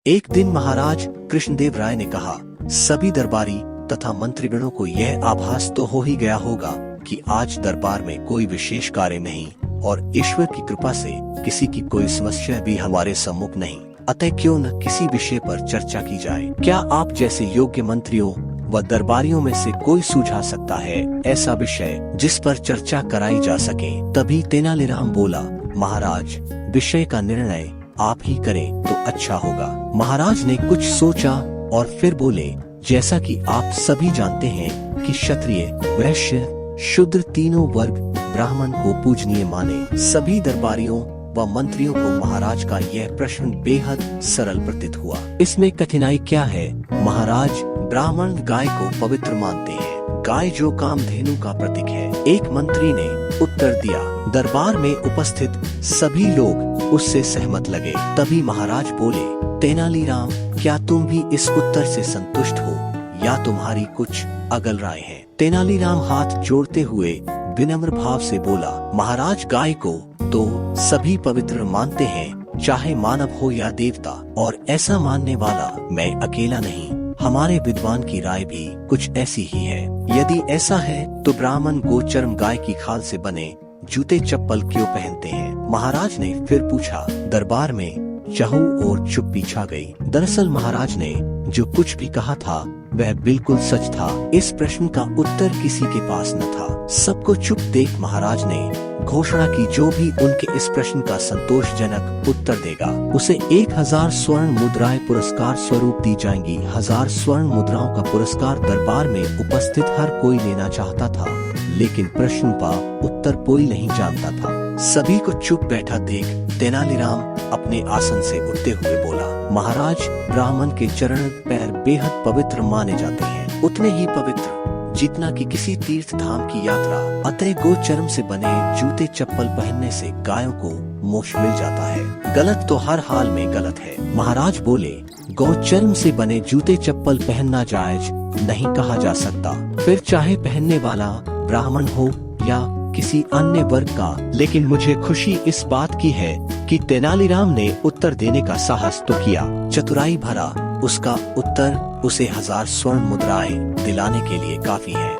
एक दिन महाराज कृष्णदेव राय ने कहा, सभी दरबारी तथा मंत्रीगणों को यह आभास तो हो ही गया होगा कि आज दरबार में कोई विशेष कार्य नहीं और ईश्वर की कृपा से किसी की कोई समस्या भी हमारे सम्मुख नहीं। अतः क्यों न किसी विषय पर चर्चा की जाए। क्या आप जैसे योग्य मंत्रियों व दरबारियों में से कोई सुझा सकता है ऐसा विषय जिस पर चर्चा कराई जा सके। तभी तेनालीराम बोला, महाराज विषय का निर्णय आप ही करें तो अच्छा होगा। महाराज ने कुछ सोचा और फिर बोले, जैसा कि आप सभी जानते हैं कि क्षत्रिय, वैश्य, शूद्र तीनों वर्ग ब्राह्मण को पूजनीय माने। सभी दरबारियों व मंत्रियों को महाराज का यह प्रश्न बेहद सरल प्रतीत हुआ। इसमें कठिनाई क्या है? महाराज ब्राह्मण गाय को पवित्र मानते हैं। गाय जो कामधेनु का प्रतीक है। एक मंत्री ने उत्तर दिया। दरबार में उपस्थित सभी लोग उससे सहमत लगे। तभी महाराज बोले, तेनालीराम क्या तुम भी इस उत्तर से संतुष्ट हो या तुम्हारी कुछ अगल राय है? तेनालीराम हाथ जोड़ते हुए विनम्र भाव से बोला, महाराज गाय को तो सभी पवित्र मानते हैं, चाहे मानव हो या देवता, और ऐसा मानने वाला मैं अकेला नहीं, हमारे विद्वान की राय भी कुछ ऐसी ही है। यदि ऐसा है तो ब्राह्मण गोचर्म गाय की खाल से बने जूते चप्पल क्यों पहनते हैं? महाराज ने फिर पूछा। दरबार में चहु और चुप्पी छा गई। दरअसल महाराज ने जो कुछ भी कहा था वह बिल्कुल सच था। इस प्रश्न का उत्तर किसी के पास न था। सबको चुप देख महाराज ने घोषणा की, जो भी उनके इस प्रश्न का संतोषजनक उत्तर देगा उसे 1000 स्वर्ण मुद्राएं पुरस्कार स्वरूप दी जाएंगी। 1000 स्वर्ण मुद्राओं का पुरस्कार दरबार में उपस्थित हर कोई लेना चाहता था, लेकिन प्रश्न का उत्तर कोई नहीं जानता था। सभी को चुप बैठा देख तेनालीराम अपने आसन से उठते हुए बोला, महाराज ब्राह्मण के चरण पैर बेहद पवित्र माने जाते हैं, उतने ही पवित्र जितना कि किसी तीर्थ धाम की यात्रा। अतः गोचर्म से बने जूते चप्पल पहनने से गायों को मोक्ष मिल जाता है। गलत तो हर हाल में गलत है। महाराज बोले, गोचर्म से बने जूते चप्पल पहनना जायज नहीं कहा जा सकता, फिर चाहे पहनने वाला ब्राह्मण हो या किसी अन्य वर्ग का। लेकिन मुझे खुशी इस बात की है कि तेनालीराम ने उत्तर देने का साहस तो किया। चतुराई भरा उसका उत्तर उसे 1000 स्वर्ण मुद्राएं दिलाने के लिए काफी है।